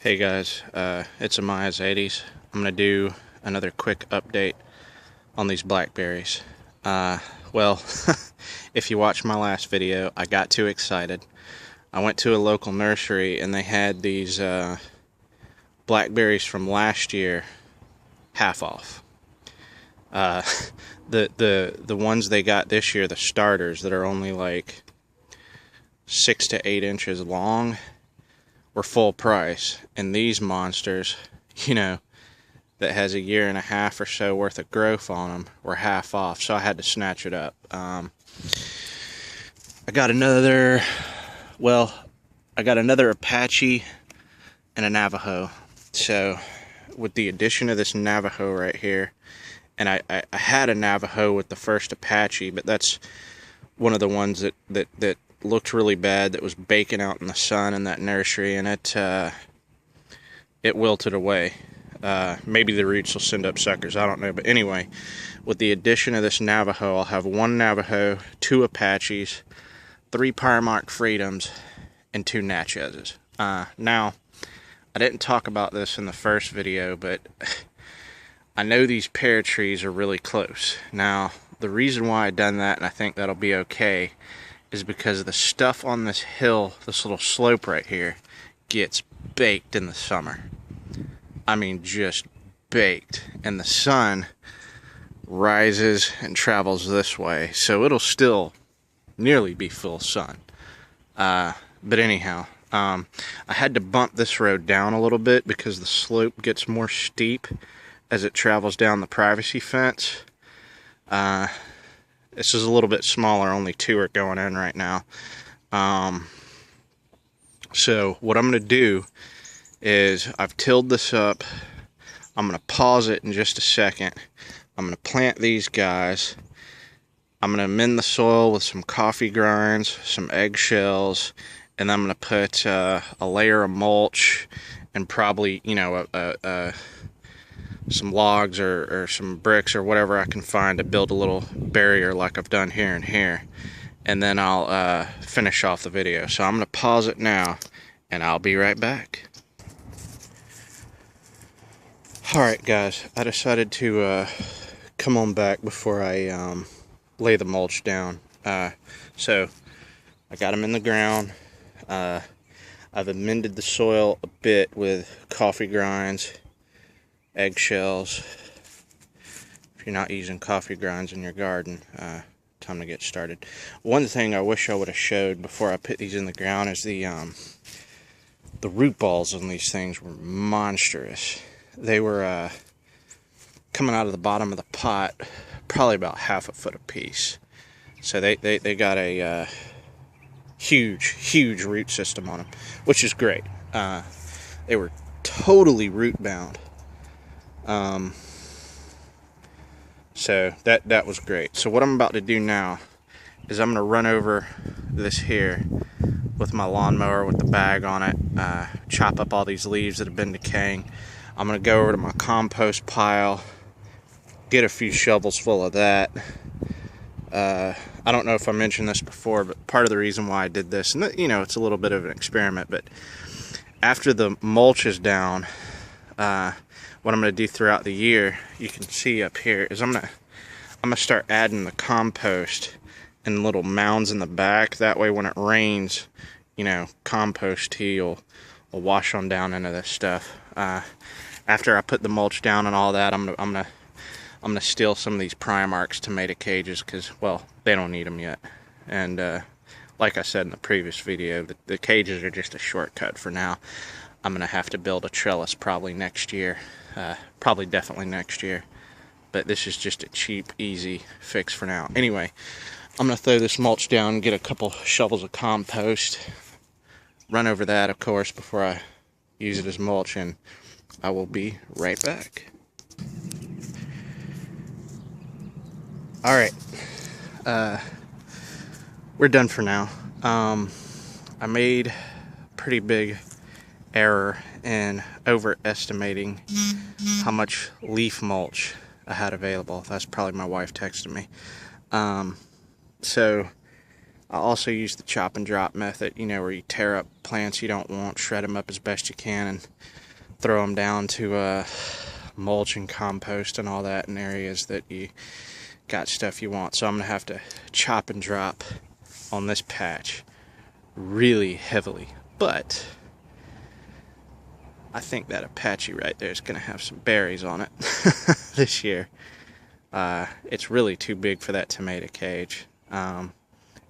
Hey guys, it's Amaya's 80s. I'm gonna do another quick update on these blackberries. Well, if you watched my last video, I got too excited. I went to a local nursery and they had these blackberries from last year half off. Uh, the ones they got this year, the starters that are only like 6 to 8 inches long, were full price, and these monsters, that has a year and a half or so worth of growth on them, were half off, so I had to snatch it up. I got another Apache and a Navajo. So with the addition of this Navajo right here, and I had a Navajo with the first Apache, but that's one of the ones that looked really bad, that was baking out in the sun in that nursery, and it wilted away. Maybe the roots will send up suckers, I don't know. But anyway, with the addition of this Navajo, I'll have one Navajo, 2 Apaches, 3 Pyremark Freedoms, and 2 Natchez. Now, I didn't talk about this in the first video, but I know these pear trees are really close. Now, the reason why I done that, and I think that'll be okay, is because the stuff on this hill, this little slope right here, gets baked in the summer. I mean, just baked. And the sun rises and travels this way, so it'll still nearly be full sun. But anyhow, I had to bump this road down a little bit because the slope gets more steep as it travels down the privacy fence. This is a little bit smaller, only 2 are going in right now. So what I'm going to do is, I've tilled this up. I'm going to pause it in just a second. I'm going to plant these guys. I'm going to amend the soil with some coffee grinds, some eggshells, and I'm going to put a layer of mulch and probably, some logs or some bricks or whatever I can find to build a little barrier like I've done here and here. And then I'll finish off the video. So I'm going to pause it now, and I'll be right back. Alright guys, I decided to come on back before I lay the mulch down. So I got them in the ground. I've amended the soil a bit with coffee grinds, eggshells. If you're not using coffee grinds in your garden, time to get started. One thing I wish I would have showed before I put these in the ground is the root balls on these things were monstrous. They were coming out of the bottom of the pot, probably about ½ a foot apiece. So they got a huge root system on them, which is great. They were totally root bound. So that was great. So what I'm about to do now is I'm going to run over this here with my lawnmower with the bag on it, chop up all these leaves that have been decaying. I'm going to go over to my compost pile, get a few shovels full of that. I don't know if I mentioned this before, but part of the reason why I did this, and it's a little bit of an experiment, but after the mulch is down, what I'm going to do throughout the year, you can see up here, is I'm going to start adding the compost in little mounds in the back. That way when it rains, compost tea will wash on down into this stuff. After I put the mulch down and all that, I'm gonna steal some of these Primark's tomato cages, because, well, they don't need them yet. And like I said in the previous video, the cages are just a shortcut for now. I'm gonna have to build a trellis probably next year, definitely next year. But this is just a cheap, easy fix for now. Anyway, I'm gonna throw this mulch down, get a couple shovels of compost, run over that, of course, before I use it as mulch, and I will be right back. Alright, we're done for now. I made a pretty big error in overestimating how much leaf mulch I had available. That's probably my wife texting me. So I also use the chop and drop method, you know, where you tear up plants you don't want, shred them up as best you can, and throw them down to mulch and compost and all that in areas that you got stuff you want. So I'm going to have to chop and drop on this patch really heavily. But I think that Apache right there is going to have some berries on it this year. It's really too big for that tomato cage.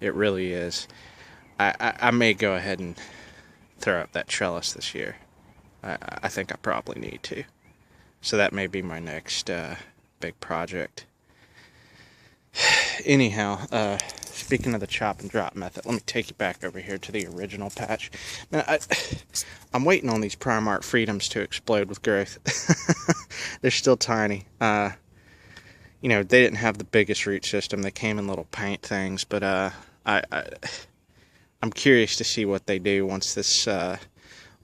It really is. I may go ahead and throw up that trellis this year. I think I probably need to. So that may be my next big project. Anyhow, speaking of the chop and drop method, let me take you back over here to the original patch. Man, I'm waiting on these Primark Freedoms to explode with growth. They're still tiny. You know, they didn't have the biggest root system. They came in little paint things, but I'm curious to see what they do once this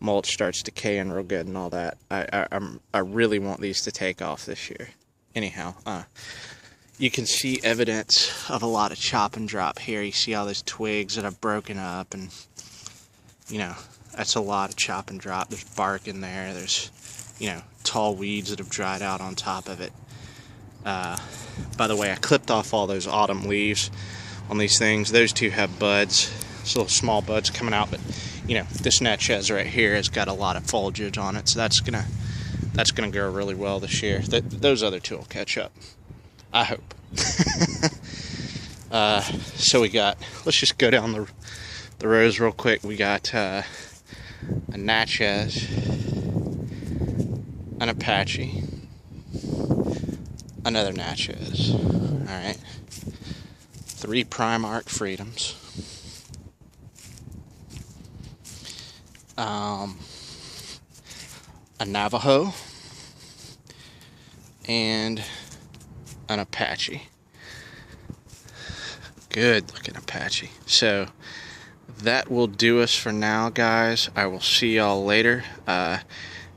mulch starts decaying real good and all that. I really want these to take off this year. Anyhow, you can see evidence of a lot of chop and drop here. You see all those twigs that have broken up, and you know, that's a lot of chop and drop. There's bark in there. There's, you know, tall weeds that have dried out on top of it. By the way, I clipped off all those autumn leaves on these things. Those two have buds. It's little small buds coming out, but you know, this Natchez right here has got a lot of foliage on it, so that's gonna grow really well this year. Those other two will catch up, I hope. So we got, let's just go down the rows real quick. We got a Natchez, an Apache, another Natchez. All right, 3 Primark Freedoms. A Navaho and an Apache. Good looking Apache. So that will do us for now, guys. I will see y'all later.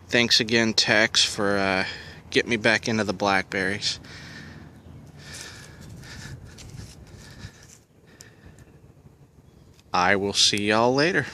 Thanks again, Tex, for getting me back into the blackberries. I will see y'all later.